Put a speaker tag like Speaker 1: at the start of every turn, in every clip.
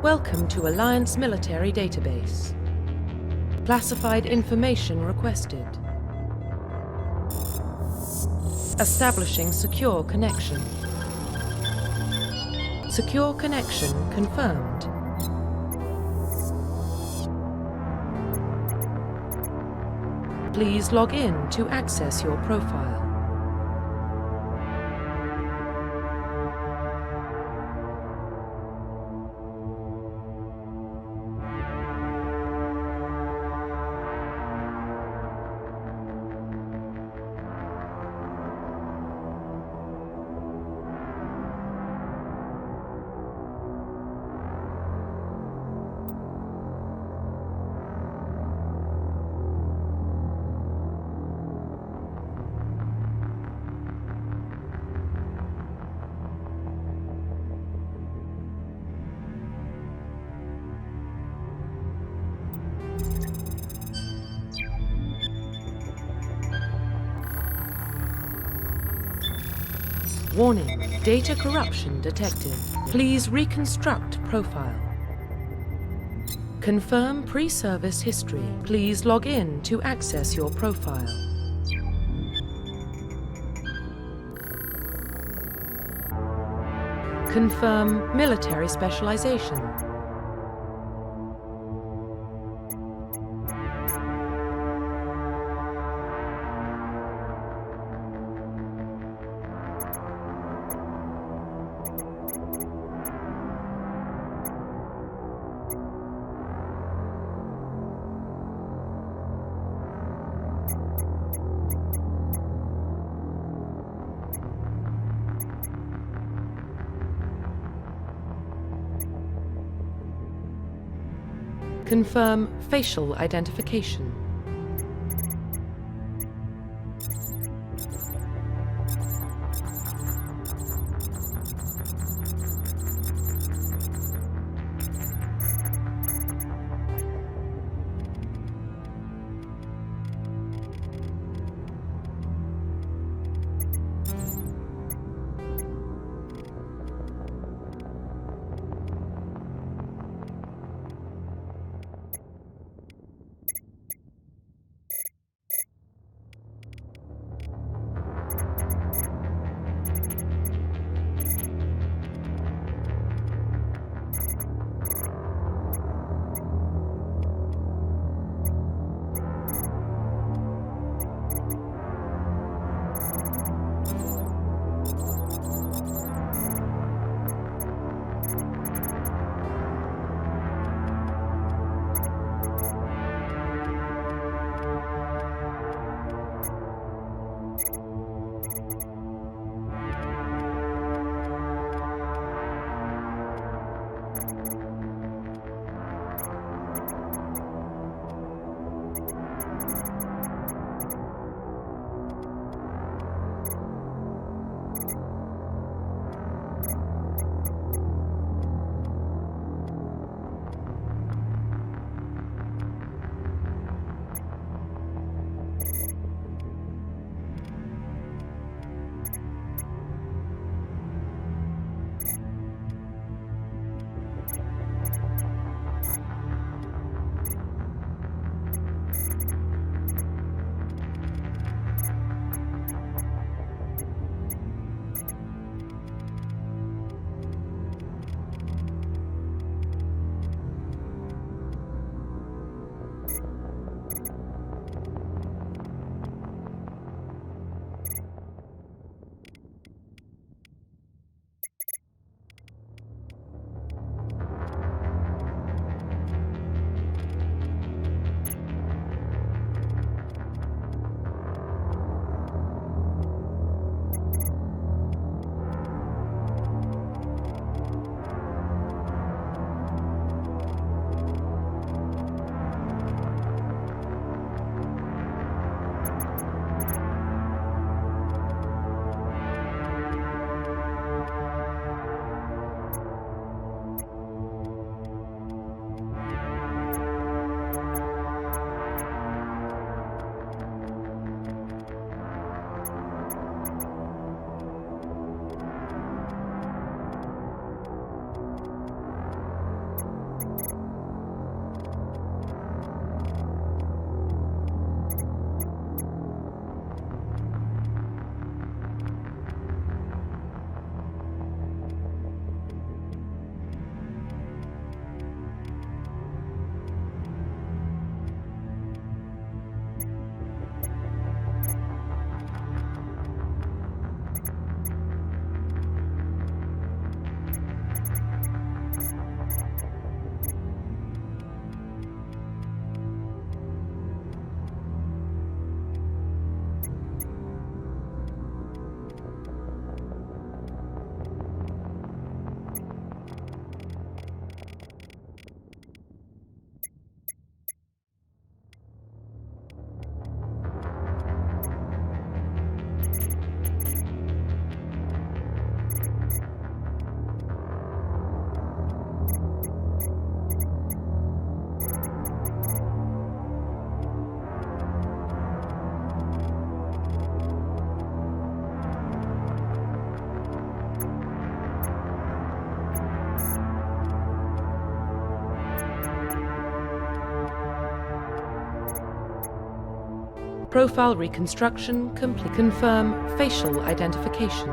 Speaker 1: Welcome to Alliance Military Database. Classified information requested. Establishing secure connection. Secure connection confirmed. Please log in to access your profile. Warning, data corruption detected. Please reconstruct profile. Confirm pre-service history. Please log in to access your profile. Confirm military specialization. Confirm facial identification. Profile reconstruction complete. Confirm facial identification.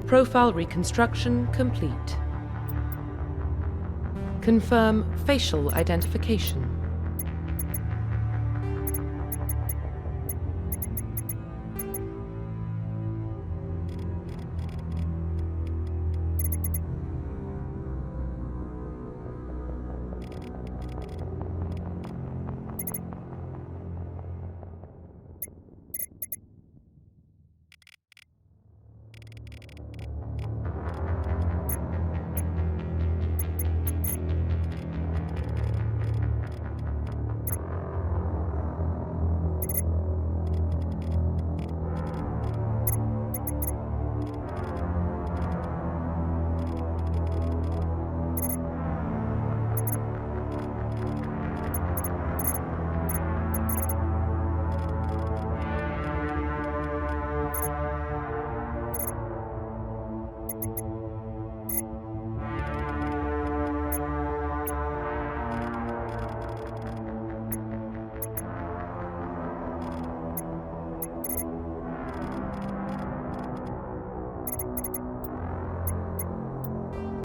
Speaker 1: Profile reconstruction complete. Confirm facial identification.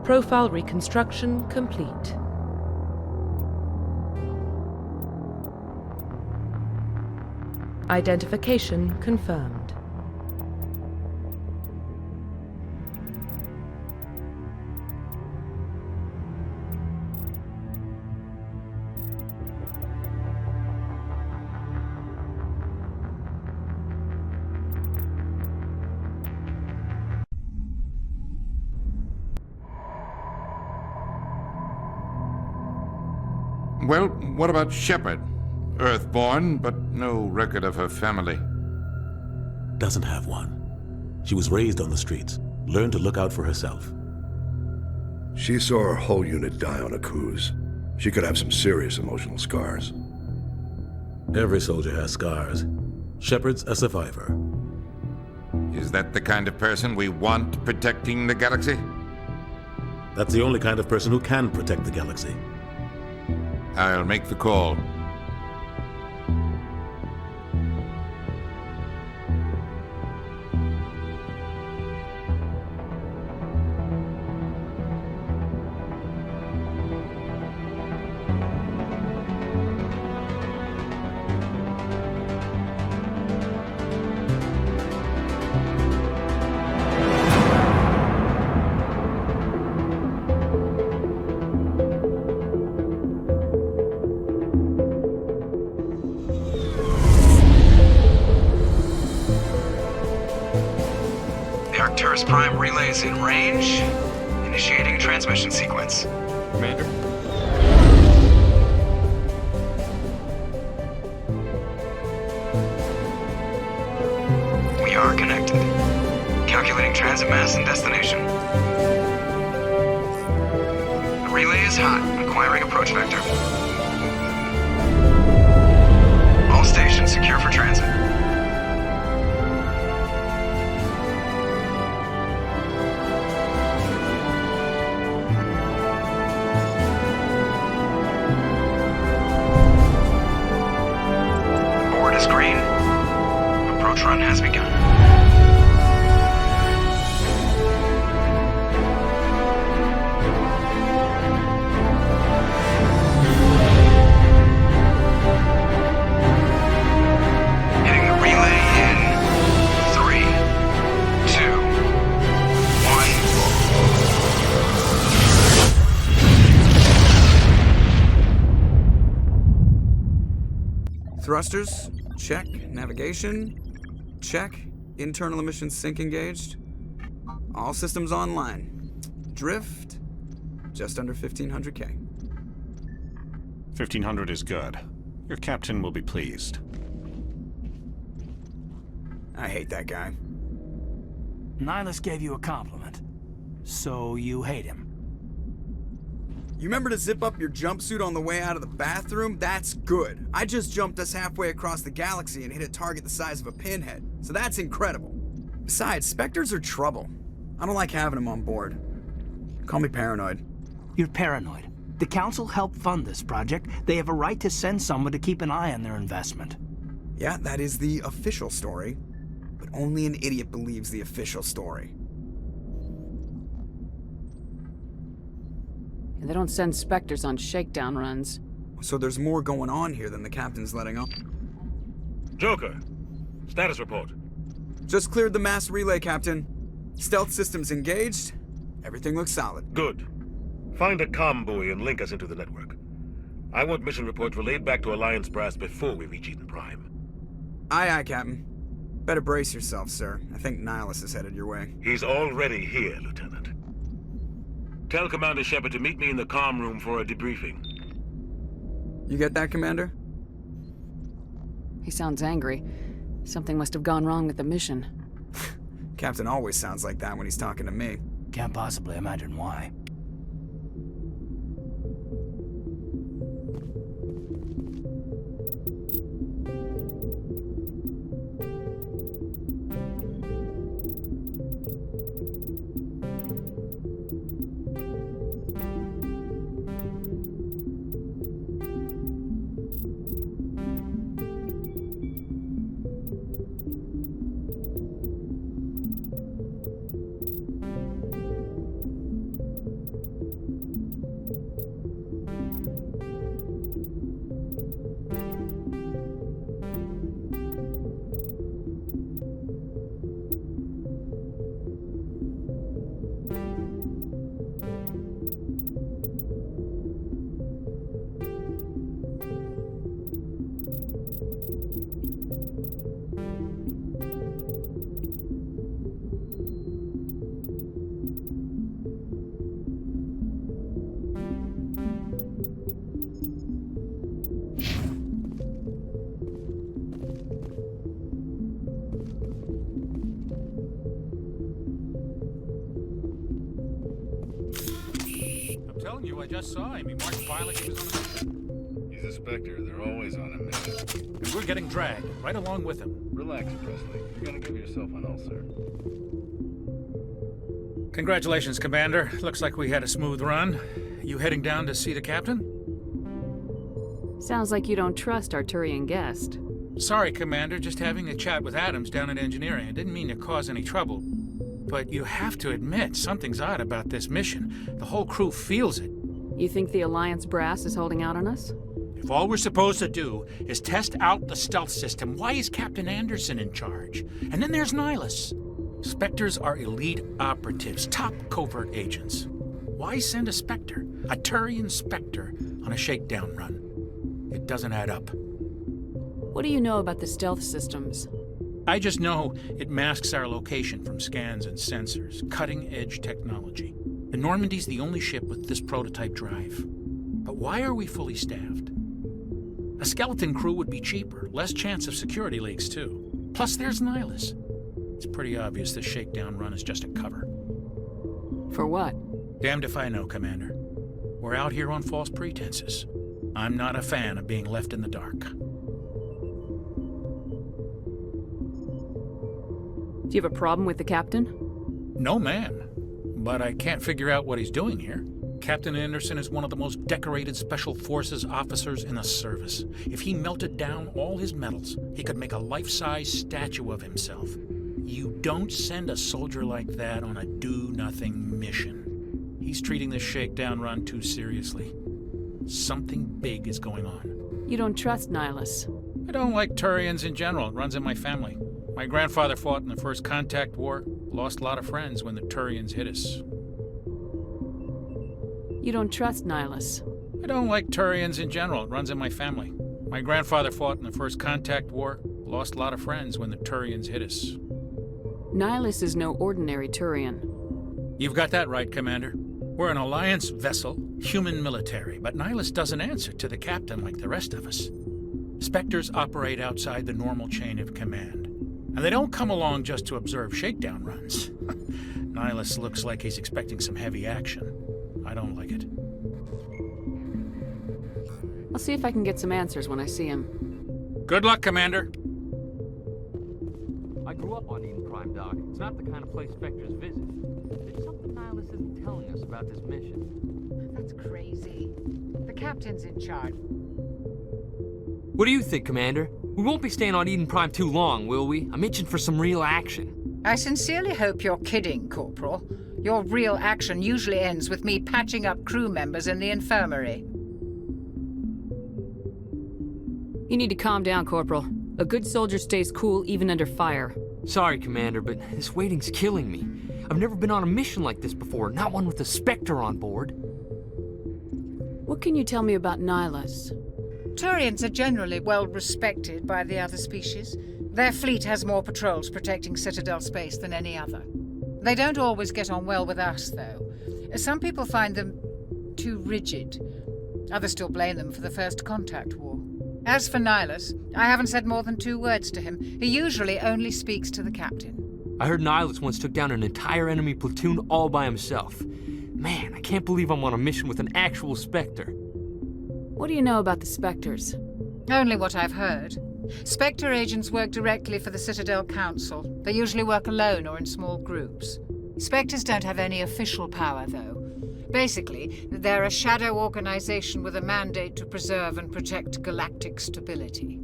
Speaker 1: Profile reconstruction complete. Identification confirmed.
Speaker 2: Well, what about Shepard? Earthborn, but no record of her family.
Speaker 3: Doesn't have one. She was raised on the streets, learned to look out for herself.
Speaker 4: She saw her whole unit die on a cruise. She could have some serious emotional scars.
Speaker 3: Every soldier has scars. Shepard's a survivor.
Speaker 2: Is that the kind of person we want protecting the galaxy?
Speaker 3: That's the only kind of person who can protect the galaxy.
Speaker 2: I'll make the call.
Speaker 5: Arcturus Prime relays in range. Initiating transmission sequence.
Speaker 2: Commander?
Speaker 5: We are connected. Calculating transit mass and destination. The relay is hot. Acquiring approach vector. All stations secure for transit. Green. Approach run has begun. Hitting the relay in 3, 2, 1. Thrusters. Check. Navigation. Check. Internal emissions sync engaged. All systems online. Drift. Just under 1500K.
Speaker 6: 1500 is good. Your captain will be pleased.
Speaker 5: I hate that guy.
Speaker 7: Nihilus gave you a compliment. So you hate him.
Speaker 5: You remember to zip up your jumpsuit on the way out of the bathroom? That's good. I just jumped us halfway across the galaxy and hit a target the size of a pinhead. So that's incredible. Besides, Spectres are trouble. I don't like having them on board. Call me paranoid.
Speaker 7: You're paranoid. The Council helped fund this project. They have a right to send someone to keep an eye on their investment.
Speaker 5: Yeah, that is the official story. But only an idiot believes the official story.
Speaker 8: And they don't send Spectres on shakedown runs.
Speaker 5: So there's more going on here than the captain's letting on.
Speaker 9: Joker, status report.
Speaker 5: Just cleared the mass relay, Captain. Stealth systems engaged. Everything looks solid.
Speaker 9: Good. Find a comm buoy and link us into the network. I want mission reports relayed back to Alliance brass before we reach Eden Prime.
Speaker 5: Aye, aye, Captain. Better brace yourself, sir. I think Nihilus is headed your way.
Speaker 9: He's already here, Lieutenant. Tell Commander Shepard to meet me in the comm room for a debriefing.
Speaker 5: You get that, Commander?
Speaker 8: He sounds angry. Something must have gone wrong with the mission.
Speaker 5: Captain always sounds like that when he's talking to me.
Speaker 7: Can't possibly imagine why.
Speaker 10: I just saw him. He marched by like he was on a mission.
Speaker 11: He's a Spectre. They're always on a mission.
Speaker 10: And we're getting dragged right along with him.
Speaker 11: Relax, Presley. You're gonna give yourself an ulcer.
Speaker 10: Congratulations, Commander. Looks like we had a smooth run. You heading down to see the captain?
Speaker 8: Sounds like you don't trust our Turian guest.
Speaker 10: Sorry, Commander. Just having a chat with Adams down at engineering. I didn't mean to cause any trouble. But you have to admit, something's odd about this mission. The whole crew feels it.
Speaker 8: You think the Alliance brass is holding out on us?
Speaker 10: If all we're supposed to do is test out the stealth system, why is Captain Anderson in charge? And then there's Nihilus. Spectres are elite operatives, top covert agents. Why send a Spectre, a Turian Spectre, on a shakedown run? It doesn't add up.
Speaker 8: What do you know about the stealth systems?
Speaker 10: I just know it masks our location from scans and sensors, cutting-edge technology. The Normandy's the only ship with this prototype drive. But why are we fully staffed? A skeleton crew would be cheaper, less chance of security leaks too. Plus there's Nihilus. It's pretty obvious this shakedown run is just a cover.
Speaker 8: For what?
Speaker 10: Damned if I know, Commander. We're out here on false pretenses. I'm not a fan of being left in the dark.
Speaker 8: Do you have a problem with the captain?
Speaker 10: No, ma'am. But I can't figure out what he's doing here. Captain Anderson is one of the most decorated Special Forces officers in the service. If he melted down all his medals, he could make a life-size statue of himself. You don't send a soldier like that on a do-nothing mission. He's treating this shakedown run too seriously. Something big is going on.
Speaker 8: You don't trust Nihilus?
Speaker 10: I don't like Turians in general. It runs in my family. My grandfather fought in the First Contact War. Lost a lot of friends when the Turians hit us.
Speaker 8: You don't trust Nihilus?
Speaker 10: I don't like Turians in general. It runs in my family. My grandfather fought in the First Contact War. Lost a lot of friends when the Turians hit us.
Speaker 8: Nihilus is no ordinary Turian.
Speaker 10: You've got that right, Commander. We're an Alliance vessel, human military, but Nihilus doesn't answer to the captain like the rest of us. Spectres operate outside the normal chain of command. And they don't come along just to observe shakedown runs. Nihilus looks like he's expecting some heavy action. I don't like it.
Speaker 8: I'll see if I can get some answers when I see him.
Speaker 10: Good luck, Commander.
Speaker 12: I grew up on Eden Prime, Doc. It's not the kind of place Spectres visit. There's something Nihilus isn't telling us about this mission.
Speaker 13: That's crazy. The captain's in charge.
Speaker 12: What do you think, Commander? We won't be staying on Eden Prime too long, will we? I'm itching for some real action.
Speaker 13: I sincerely hope you're kidding, Corporal. Your real action usually ends with me patching up crew members in the infirmary.
Speaker 8: You need to calm down, Corporal. A good soldier stays cool even under fire.
Speaker 12: Sorry, Commander, but this waiting's killing me. I've never been on a mission like this before, not one with a Spectre on board.
Speaker 8: What can you tell me about Nihilus?
Speaker 13: Turians are generally well respected by the other species. Their fleet has more patrols protecting Citadel space than any other. They don't always get on well with us, though. Some people find them too rigid. Others still blame them for the First Contact War. As for Nihilus, I haven't said more than 2 words to him. He usually only speaks to the captain.
Speaker 12: I heard Nihilus once took down an entire enemy platoon all by himself. Man, I can't believe I'm on a mission with an actual Spectre.
Speaker 8: What do you know about the Spectres?
Speaker 13: Only what I've heard. Spectre agents work directly for the Citadel Council. They usually work alone or in small groups. Spectres don't have any official power, though. Basically, they're a shadow organization with a mandate to preserve and protect galactic stability.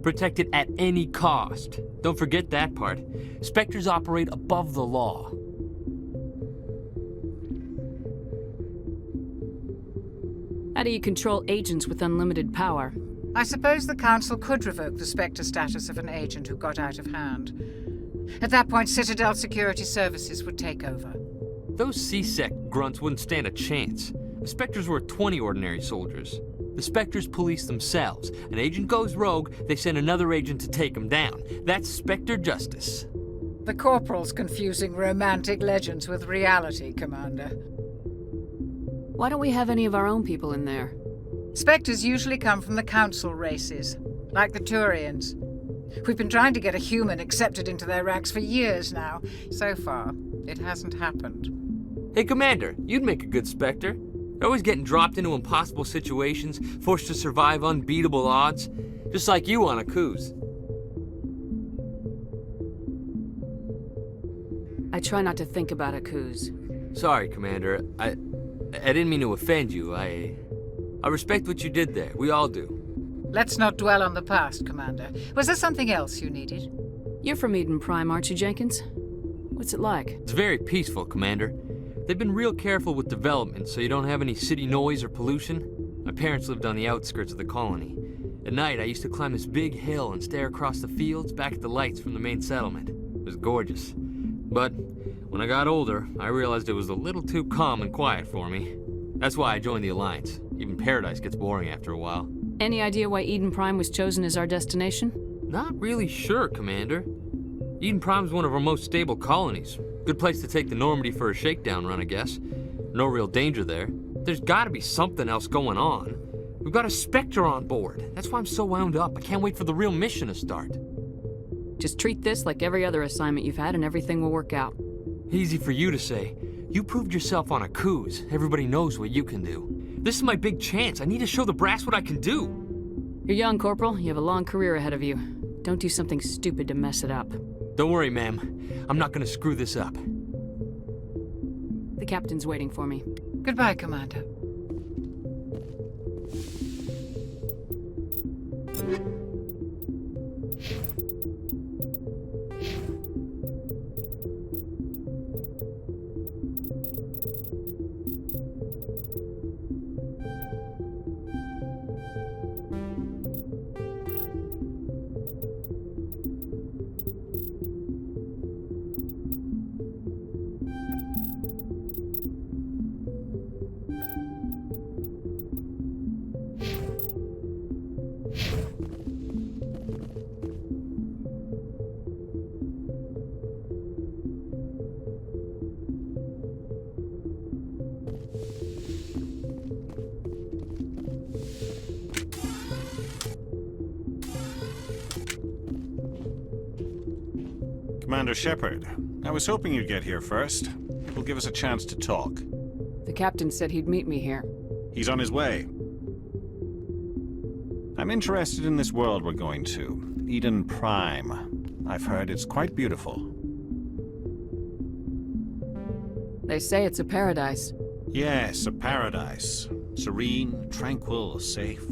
Speaker 12: Protect it at any cost. Don't forget that part. Spectres operate above the law.
Speaker 8: How do you control agents with unlimited power?
Speaker 13: I suppose the Council could revoke the Spectre status of an agent who got out of hand. At that point, Citadel Security Services would take over.
Speaker 12: Those C-Sec grunts wouldn't stand a chance. The Spectres were 20 ordinary soldiers. The Spectres police themselves. An agent goes rogue, they send another agent to take him down. That's Spectre justice.
Speaker 13: The Corporal's confusing romantic legends with reality, Commander.
Speaker 8: Why don't we have any of our own people in there?
Speaker 13: Spectres usually come from the Council races, like the Turians. We've been trying to get a human accepted into their ranks for years now. So far, it hasn't happened.
Speaker 12: Hey, Commander, you'd make a good Spectre. You're always getting dropped into impossible situations, forced to survive unbeatable odds. Just like you on a cruise.
Speaker 8: I try not to think about Akuz.
Speaker 12: Sorry, Commander. I didn't mean to offend you. I respect what you did there. We all do.
Speaker 13: Let's not dwell on the past, Commander. Was there something else you needed?
Speaker 8: You're from Eden Prime, aren't you, Jenkins? What's it like?
Speaker 12: It's very peaceful, Commander. They've been real careful with development, so you don't have any city noise or pollution. My parents lived on the outskirts of the colony. At night, I used to climb this big hill and stare across the fields back at the lights from the main settlement. It was gorgeous. But when I got older, I realized it was a little too calm and quiet for me. That's why I joined the Alliance. Even Paradise gets boring after a while.
Speaker 8: Any idea why Eden Prime was chosen as our destination?
Speaker 12: Not really sure, Commander. Eden Prime's one of our most stable colonies. Good place to take the Normandy for a shakedown run, I guess. No real danger there. There's gotta be something else going on. We've got a Spectre on board. That's why I'm so wound up. I can't wait for the real mission to start.
Speaker 8: Just treat this like every other assignment you've had and everything will work out.
Speaker 12: Easy for you to say. You proved yourself on a cruise. Everybody knows what you can do. This is my big chance. I need to show the brass what I can do.
Speaker 8: You're young, Corporal. You have a long career ahead of you. Don't do something stupid to mess it up.
Speaker 12: Don't worry, ma'am. I'm not gonna screw this up.
Speaker 8: The captain's waiting for me.
Speaker 13: Goodbye, Commander.
Speaker 6: Commander Shepard, I was hoping you'd get here first. It will give us a chance to talk.
Speaker 8: The captain said he'd meet me here.
Speaker 6: He's on his way. I'm interested in this world we're going to, Eden Prime. I've heard it's quite beautiful.
Speaker 8: They say it's a paradise.
Speaker 6: Yes, a paradise. Serene, tranquil, safe.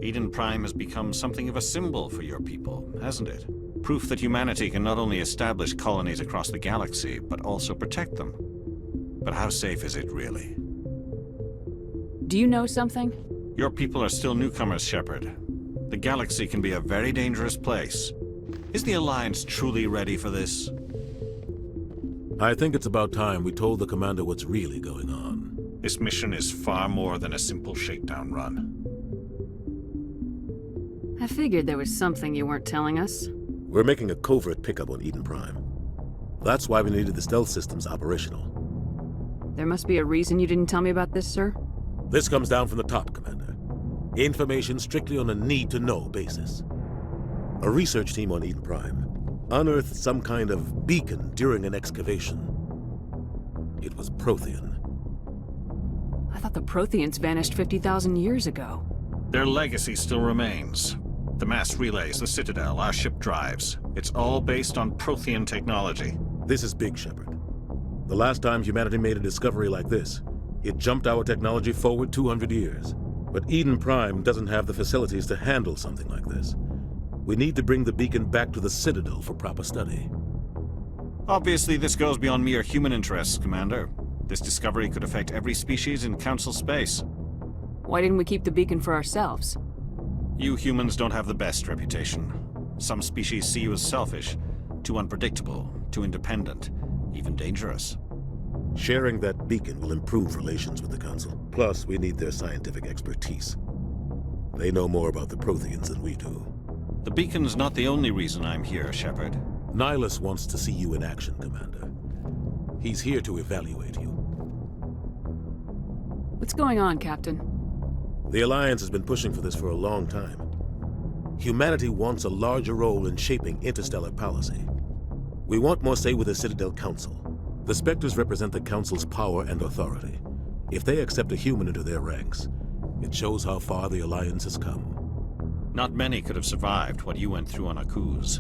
Speaker 6: Eden Prime has become something of a symbol for your people, hasn't it? Proof that humanity can not only establish colonies across the galaxy, but also protect them. But how safe is it, really?
Speaker 8: Do you know something?
Speaker 6: Your people are still newcomers, Shepard. The galaxy can be a very dangerous place. Is the Alliance truly ready for this?
Speaker 3: I think it's about time we told the Commander what's really going on.
Speaker 6: This mission is far more than a simple shakedown run.
Speaker 8: I figured there was something you weren't telling us.
Speaker 3: We're making a covert pickup on Eden Prime. That's why we needed the stealth systems operational.
Speaker 8: There must be a reason you didn't tell me about this, sir?
Speaker 3: This comes down from the top, Commander. Information strictly on a need-to-know basis. A research team on Eden Prime unearthed some kind of beacon during an excavation. It was Prothean.
Speaker 8: I thought the Protheans vanished 50,000 years ago.
Speaker 6: Their legacy still remains. The mass relays, the Citadel, our ship drives. It's all based on Prothean technology.
Speaker 3: This is big, Shepard. The last time humanity made a discovery like this, it jumped our technology forward 200 years. But Eden Prime doesn't have the facilities to handle something like this. We need to bring the beacon back to the Citadel for proper study.
Speaker 6: Obviously, this goes beyond mere human interests, Commander. This discovery could affect every species in Council space.
Speaker 8: Why didn't we keep the beacon for ourselves?
Speaker 6: You humans don't have the best reputation. Some species see you as selfish, too unpredictable, too independent, even dangerous.
Speaker 3: Sharing that beacon will improve relations with the Council. Plus, we need their scientific expertise. They know more about the Protheans than we do.
Speaker 6: The beacon's not the only reason I'm here, Shepard.
Speaker 3: Nihilus wants to see you in action, Commander. He's here to evaluate you.
Speaker 8: What's going on, Captain?
Speaker 3: The Alliance has been pushing for this for a long time. Humanity wants a larger role in shaping interstellar policy. We want more say with the Citadel Council. The Spectres represent the Council's power and authority. If they accept a human into their ranks, it shows how far the Alliance has come.
Speaker 6: Not many could have survived what you went through on Akuz.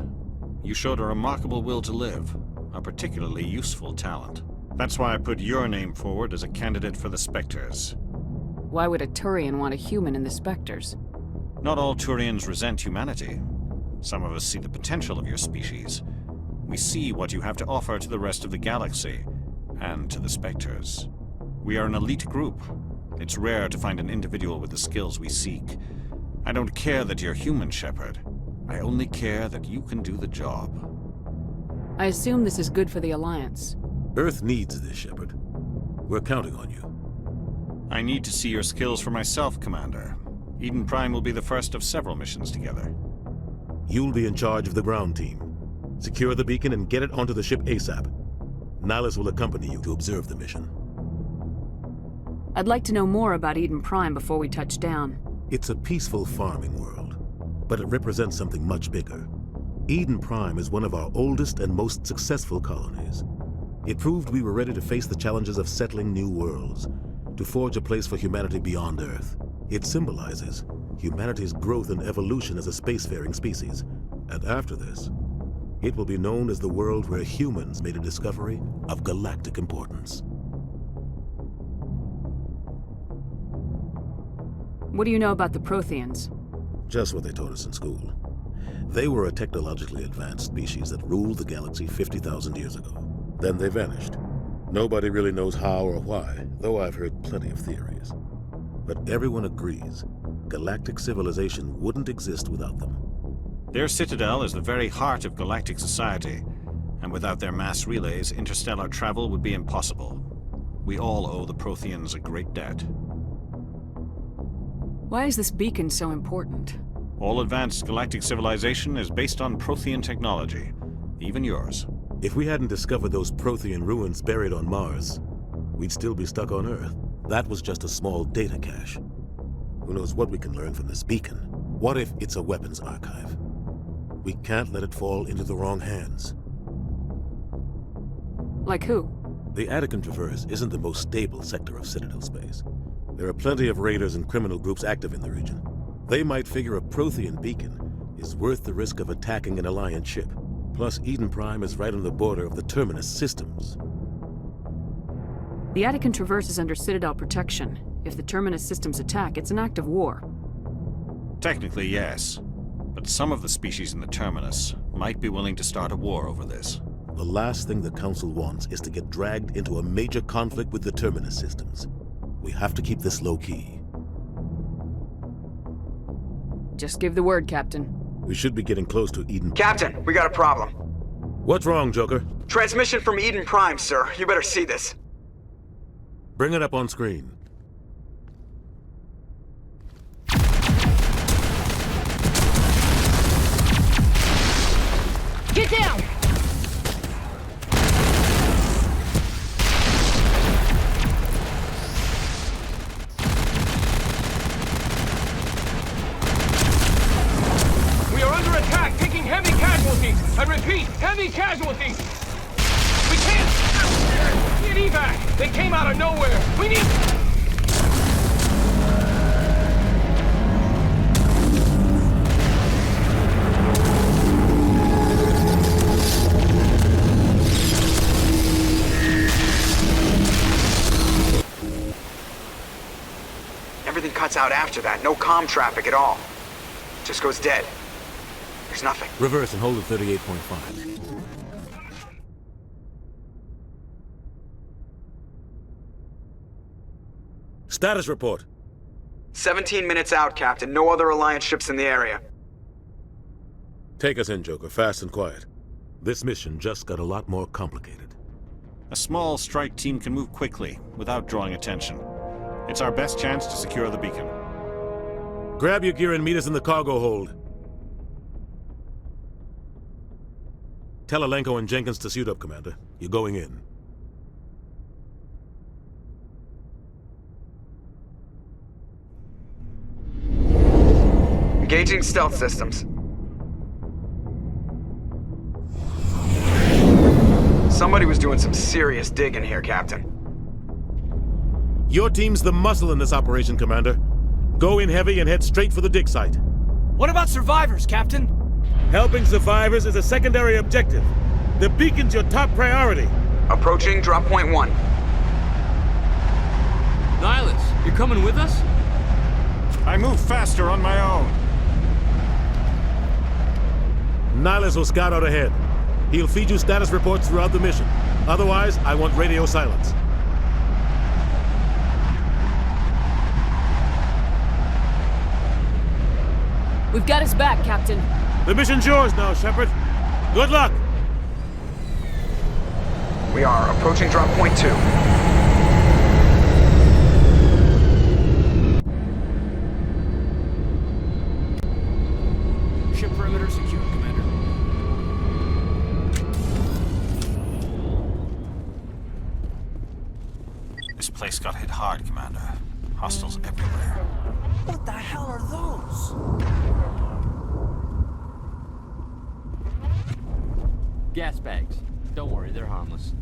Speaker 6: You showed a remarkable will to live, a particularly useful talent. That's why I put your name forward as a candidate for the Spectres.
Speaker 8: Why would a Turian want a human in the Spectres?
Speaker 6: Not all Turians resent humanity. Some of us see the potential of your species. We see what you have to offer to the rest of the galaxy, and to the Spectres. We are an elite group. It's rare to find an individual with the skills we seek. I don't care that you're human, Shepard. I only care that you can do the job.
Speaker 8: I assume this is good for the Alliance.
Speaker 3: Earth needs this, Shepard. We're counting on you.
Speaker 6: I need to see your skills for myself, Commander. Eden Prime will be the first of several missions together.
Speaker 3: You'll be in charge of the ground team. Secure the beacon and get it onto the ship ASAP. Nihilus will accompany you to observe the mission.
Speaker 8: I'd like to know more about Eden Prime before we touch down.
Speaker 3: It's a peaceful farming world, but it represents something much bigger. Eden Prime is one of our oldest and most successful colonies. It proved we were ready to face the challenges of settling new worlds, to forge a place for humanity beyond Earth. It symbolizes humanity's growth and evolution as a spacefaring species. And after this, it will be known as the world where humans made a discovery of galactic importance.
Speaker 8: What do you know about the Protheans?
Speaker 3: Just what they taught us in school. They were a technologically advanced species that ruled the galaxy 50,000 years ago. Then they vanished. Nobody really knows how or why, though I've heard plenty of theories. But everyone agrees, galactic civilization wouldn't exist without them.
Speaker 6: Their citadel is the very heart of galactic society, and without their mass relays, interstellar travel would be impossible. We all owe the Protheans a great debt.
Speaker 8: Why is this beacon so important?
Speaker 6: All advanced galactic civilization is based on Prothean technology, even yours.
Speaker 3: If we hadn't discovered those Prothean ruins buried on Mars, we'd still be stuck on Earth. That was just a small data cache. Who knows what we can learn from this beacon? What if it's a weapons archive? We can't let it fall into the wrong hands.
Speaker 8: Like who?
Speaker 3: The Anastasia Traverse isn't the most stable sector of Citadel space. There are plenty of raiders and criminal groups active in the region. They might figure a Prothean beacon is worth the risk of attacking an Alliance ship. Plus, Eden Prime is right on the border of the Terminus systems.
Speaker 8: The Anastasia Traverse is under Citadel protection. If the Terminus systems attack, it's an act of war.
Speaker 6: Technically, yes. But some of the species in the Terminus might be willing to start a war over this.
Speaker 3: The last thing the Council wants is to get dragged into a major conflict with the Terminus systems. We have to keep this low-key.
Speaker 8: Just give the word, Captain.
Speaker 3: We should be getting close to Eden.
Speaker 5: Captain, we got a problem.
Speaker 3: What's wrong, Joker?
Speaker 5: Transmission from Eden Prime, sir. You better see this.
Speaker 3: Bring it up on screen.
Speaker 14: Get down!
Speaker 15: We are under attack, taking heavy casualties. I repeat, heavy casualties. We can't get evac. They came out of nowhere. We need...
Speaker 5: Everything cuts out after that. No comm traffic at all. Just goes dead. There's nothing.
Speaker 3: Reverse and hold at 38.5. Status report.
Speaker 5: 17 minutes out, Captain. No other Alliance ships in the area.
Speaker 3: Take us in, Joker, fast and quiet. This mission just got a lot more complicated.
Speaker 6: A small strike team can move quickly, without drawing attention. It's our best chance to secure the beacon.
Speaker 3: Grab your gear and meet us in the cargo hold. Tell Alenko and Jenkins to suit up, Commander. You're going in.
Speaker 5: Engaging stealth systems. Somebody was doing some serious digging here, Captain.
Speaker 3: Your team's the muscle in this operation, Commander. Go in heavy and head straight for the dig site.
Speaker 15: What about survivors, Captain?
Speaker 3: Helping survivors is a secondary objective. The beacon's your top priority.
Speaker 5: Approaching drop point 1.
Speaker 12: Nihilus, you're coming with us?
Speaker 6: I move faster on my own.
Speaker 3: Nihilus will scout out ahead. He'll feed you status reports throughout the mission. Otherwise, I want radio silence.
Speaker 8: We've got his back, Captain.
Speaker 3: The mission's yours now, Shepard. Good luck!
Speaker 5: We are approaching drop point 2.
Speaker 15: Ship perimeter secure, Commander.
Speaker 6: This place got hit hard, Commander. Hostiles everywhere.
Speaker 15: What the hell are those?
Speaker 12: Gas bags. Don't worry, they're harmless.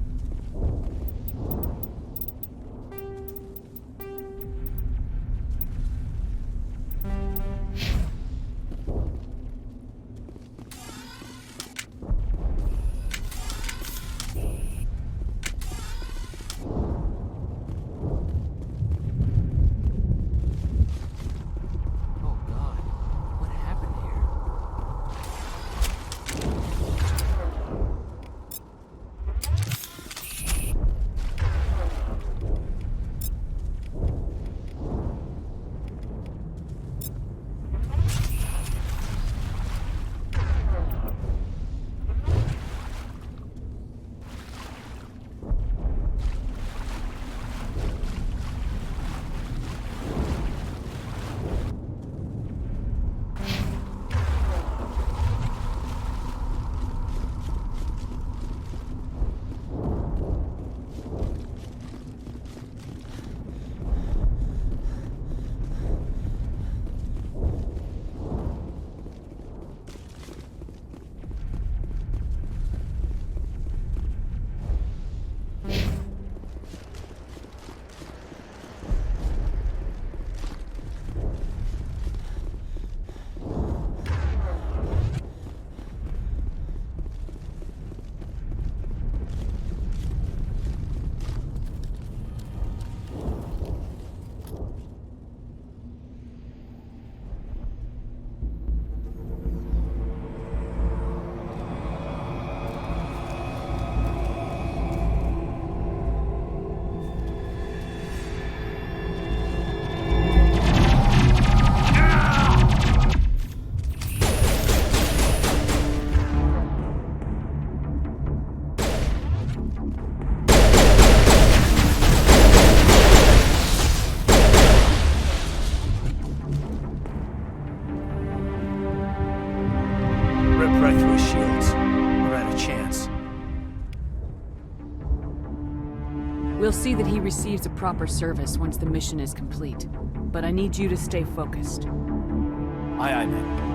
Speaker 8: We'll see that he receives a proper service once the mission is complete. But I need you to stay focused.
Speaker 7: Aye, aye, ma'am.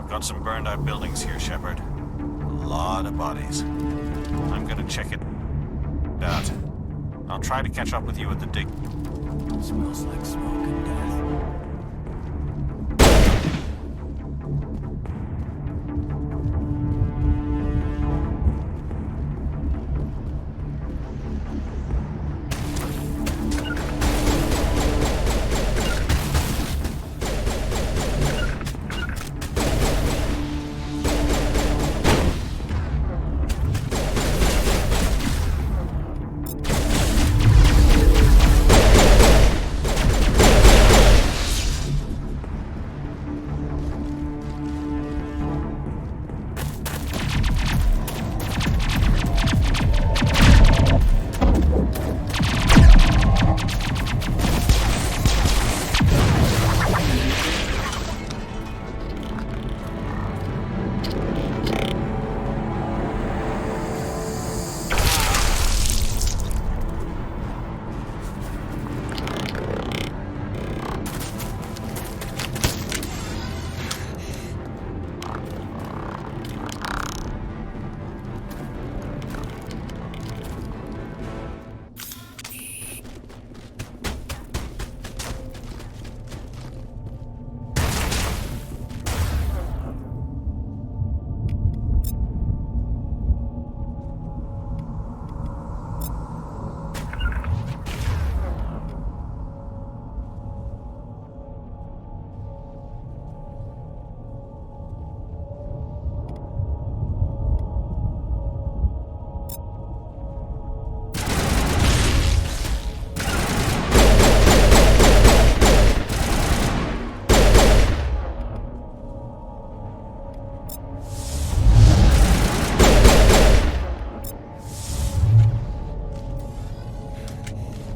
Speaker 6: Got some burned out buildings here, Shepard. A lot of bodies. I'm gonna check it out. I'll try to catch up with you at the dig.
Speaker 7: Smells like smoke and death.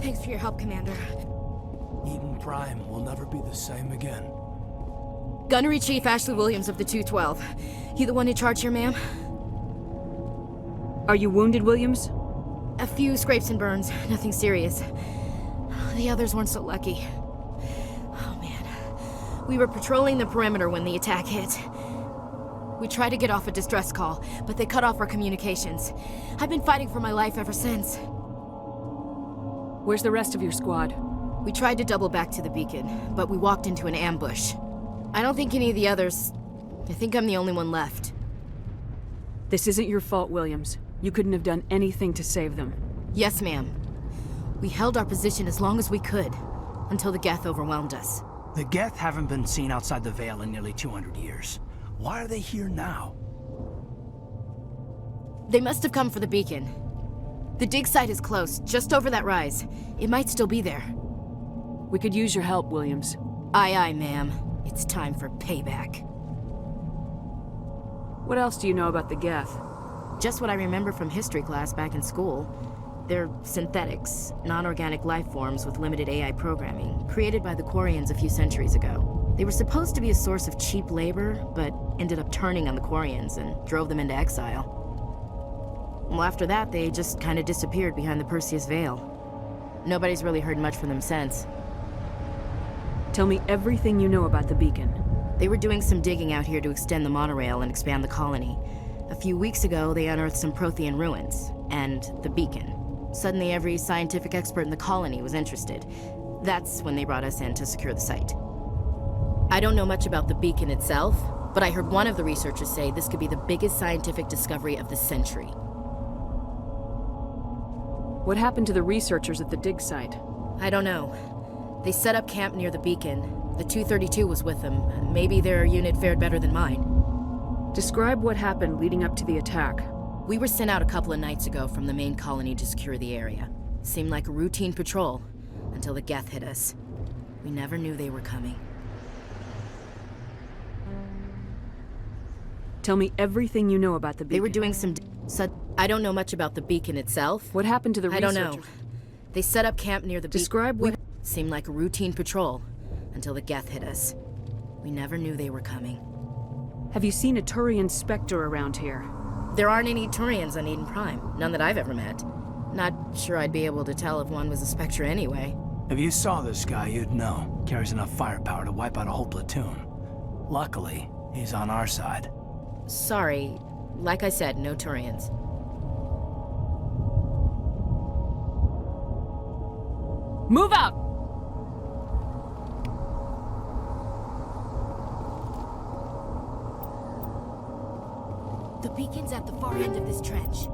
Speaker 14: Thanks for your help, Commander.
Speaker 7: Eden Prime will never be the same again.
Speaker 14: Gunnery Chief Ashley Williams of the 212. You the one in charge here, ma'am?
Speaker 8: Are you wounded, Williams?
Speaker 14: A few scrapes and burns, nothing serious. The others weren't so lucky. Oh man. We were patrolling the perimeter when the attack hit. We tried to get off a distress call, but they cut off our communications. I've been fighting for my life ever since.
Speaker 8: Where's the rest of your squad?
Speaker 14: We tried to double back to the beacon, but we walked into an ambush. I don't think any of the others... I think I'm the only one left.
Speaker 8: This isn't your fault, Williams. You couldn't have done anything to save them.
Speaker 14: Yes, ma'am. We held our position as long as we could, until the Geth overwhelmed us.
Speaker 7: The Geth haven't been seen outside the Veil in nearly 200 years. Why are they here now?
Speaker 14: They must have come for the beacon. The dig site is close, just over that rise. It might still be there.
Speaker 8: We could use your help, Williams.
Speaker 14: Aye, aye, ma'am. It's time for payback.
Speaker 8: What else do you know about the Geth?
Speaker 14: Just what I remember from history class back in school. They're synthetics, non-organic life forms with limited AI programming, created by the Quarians a few centuries ago. They were supposed to be a source of cheap labor, but ended up turning on the Quarians and drove them into exile. Well, after that, they just kind of disappeared behind the Perseus Veil. Nobody's really heard much from them since.
Speaker 8: Tell me everything you know about the beacon.
Speaker 14: They were doing some digging out here to extend the monorail and expand the colony. A few weeks ago, they unearthed some Prothean ruins, and the beacon. Suddenly, every scientific expert in the colony was interested. That's when they brought us in to secure the site. I don't know much about the beacon itself, but I heard one of the researchers say this could be the biggest scientific discovery of the century.
Speaker 8: What happened to the researchers at the dig site?
Speaker 14: I don't know. They set up camp near the beacon. The 232 was with them. Maybe their unit fared better than mine.
Speaker 8: Describe what happened leading up to the attack.
Speaker 14: We were sent out a couple of nights ago from the main colony to secure the area. Seemed like a routine patrol, until the Geth hit us. We never knew they were coming.
Speaker 8: Tell me everything you know about the beacon.
Speaker 14: They were doing some... I don't know much about the beacon itself.
Speaker 8: What happened to the researchers?
Speaker 14: I don't know. They set up camp near the beacon.
Speaker 8: Describe what...
Speaker 14: Seemed like a routine patrol, until the Geth hit us. We never knew they were coming.
Speaker 8: Have you seen a Turian Spectre around here?
Speaker 14: There aren't any Turians on Eden Prime. None that I've ever met. Not sure I'd be able to tell if one was a Spectre anyway.
Speaker 7: If you saw this guy, you'd know. Carries enough firepower to wipe out a whole platoon. Luckily, he's on our side.
Speaker 14: Sorry. Like I said, no Turians.
Speaker 8: Move out!
Speaker 14: The beacon's at the far end of this trench.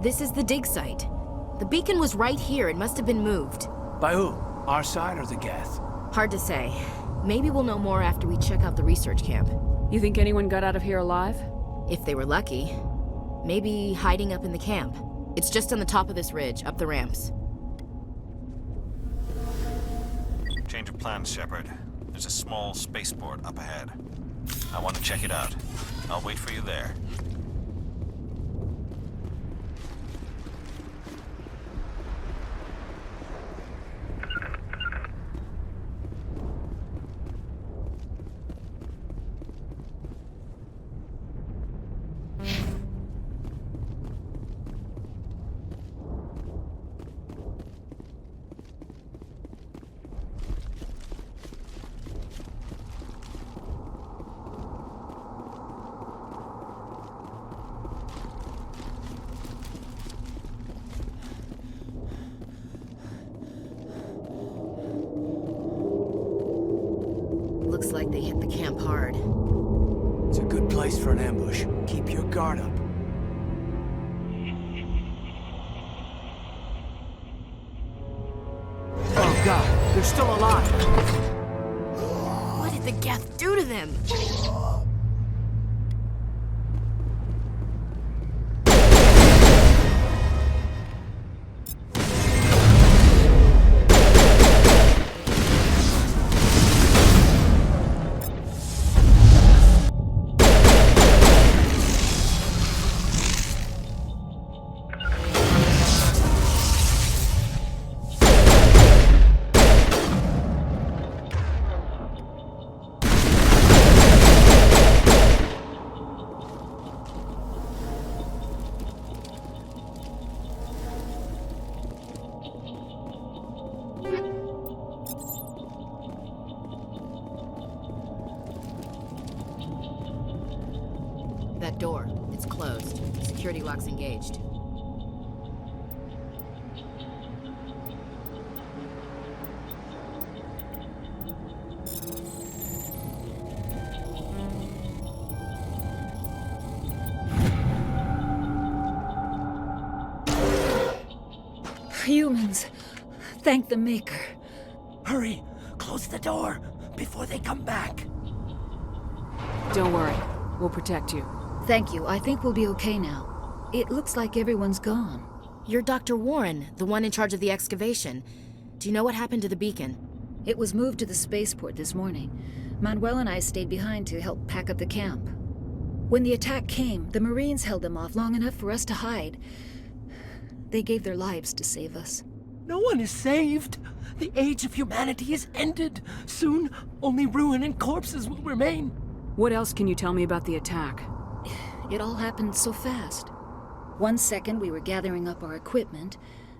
Speaker 14: This is the dig site. The beacon was right here. It must have been moved.
Speaker 7: By who? Our side or the Geth?
Speaker 14: Hard to say. Maybe we'll know more after we check out the research camp.
Speaker 8: You think anyone got out of here alive?
Speaker 14: If they were lucky. Maybe hiding up in the camp. It's just on the top of this ridge, up the ramps.
Speaker 6: Change of plans, Shepard. There's a small spaceport up ahead. I want to check it out. I'll wait for you there.
Speaker 14: Looks like they hit the camp hard.
Speaker 7: It's a good place for an ambush. Keep your guard up. Oh god, they're still alive!
Speaker 14: What did the Geth do to them? That door, it's closed. Security lock's engaged.
Speaker 16: Humans, thank the Maker.
Speaker 7: Hurry! Close the door before they come back.
Speaker 8: Don't worry. We'll protect you.
Speaker 16: Thank you. I think we'll be okay now. It looks like everyone's gone.
Speaker 14: You're Dr. Warren, the one in charge of the excavation. Do you know what happened to the beacon?
Speaker 16: It was moved to the spaceport this morning. Manuel and I stayed behind to help pack up the camp. When the attack came, the Marines held them off long enough for us to hide. They gave their lives to save us.
Speaker 7: No one is saved. The age of humanity is ended. Soon, only ruin and corpses will remain.
Speaker 8: What else can you tell me about the attack?
Speaker 16: It all happened so fast. 1 second we were gathering up our equipment.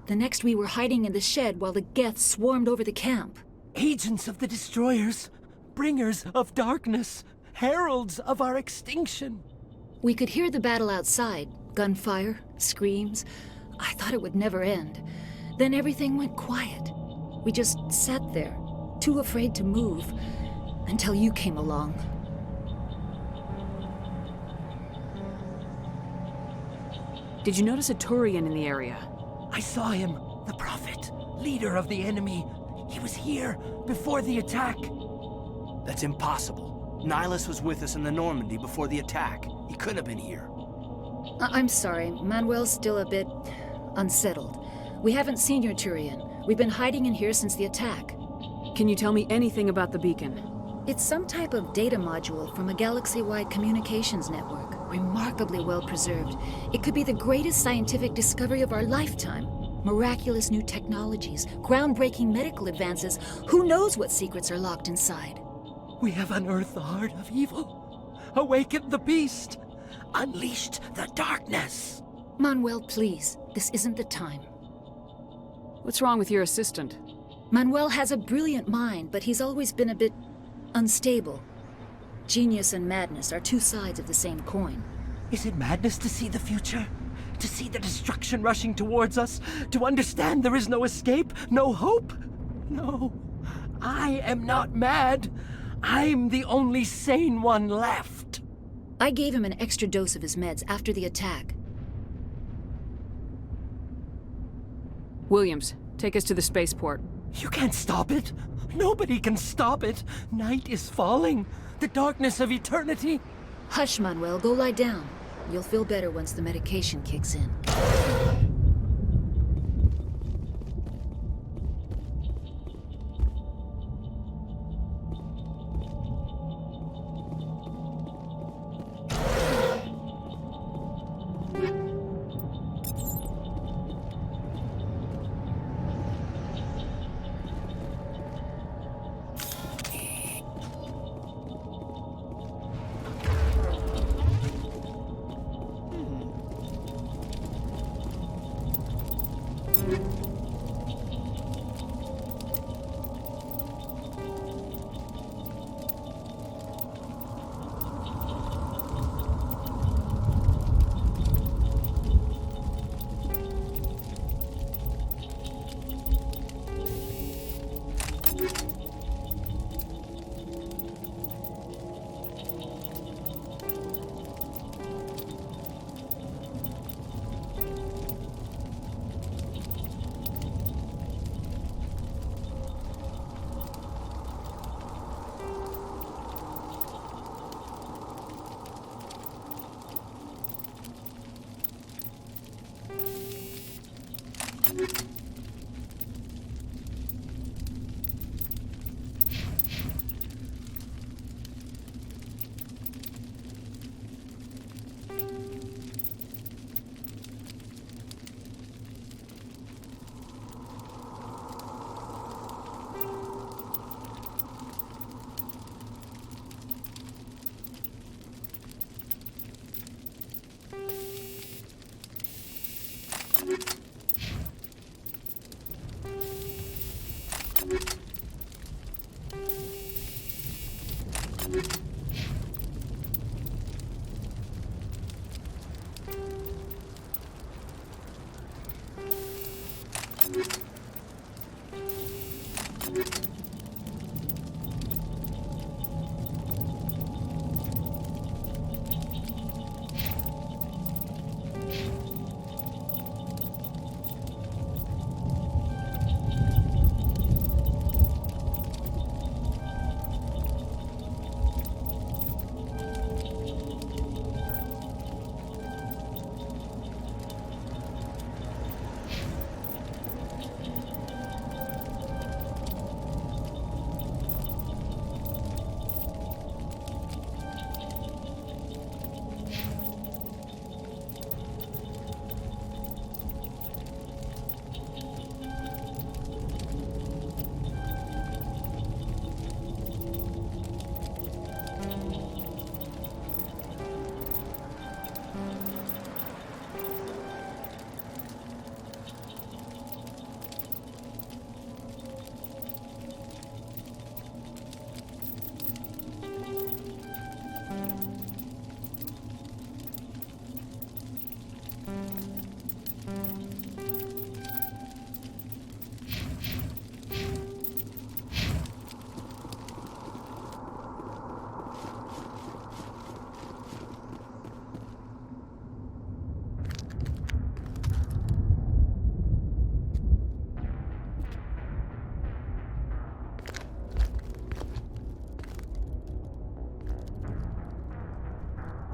Speaker 16: The next we were hiding in the shed while the Geth swarmed over the camp.
Speaker 7: Agents of the destroyers, bringers of darkness, heralds of our extinction.
Speaker 16: We could hear the battle outside. Gunfire, screams. I thought it would never end. Then everything went quiet. We just sat there, too afraid to move, until you came along.
Speaker 8: Did you notice a Turian in the area?
Speaker 7: I saw him, the Prophet, leader of the enemy. He was here before the attack. That's impossible. Nihilus was with us in the Normandy before the attack. He couldn't have been here.
Speaker 16: I'm sorry. Manuel's still a bit unsettled. We haven't seen your Turian. We've been hiding in here since the attack.
Speaker 8: Can you tell me anything about the beacon?
Speaker 16: It's some type of data module from a galaxy-wide communications network. Remarkably well preserved. It could be the greatest scientific discovery of our lifetime. Miraculous new technologies, groundbreaking medical advances. Who knows what secrets are locked inside?
Speaker 7: We have unearthed the heart of evil, awakened the beast, unleashed the darkness.
Speaker 16: Manuel, please. This isn't the time.
Speaker 8: What's wrong with your assistant?
Speaker 16: Manuel has a brilliant mind, but he's always been a bit unstable. Genius and madness are two sides of the same coin.
Speaker 7: Is it madness to see the future? To see the destruction rushing towards us? To understand there is no escape? No hope? No. I am not mad. I'm the only sane one left.
Speaker 16: I gave him an extra dose of his meds after the attack.
Speaker 8: Williams, take us to the spaceport.
Speaker 7: You can't stop it. Nobody can stop it. Night is falling. The darkness of eternity.
Speaker 16: Hush, Manuel. Go lie down. You'll feel better once the medication kicks in.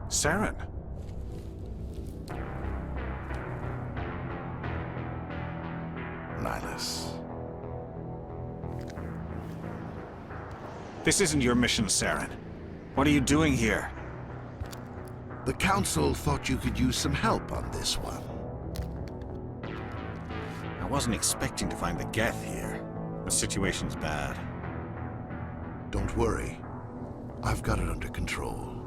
Speaker 2: Saren.
Speaker 4: Nihilus.
Speaker 6: This isn't your mission, Saren. What are you doing here?
Speaker 17: The Council thought you could use some help on this one.
Speaker 6: I wasn't expecting to find the Geth here. The situation's bad.
Speaker 17: Don't worry. I've got it under control.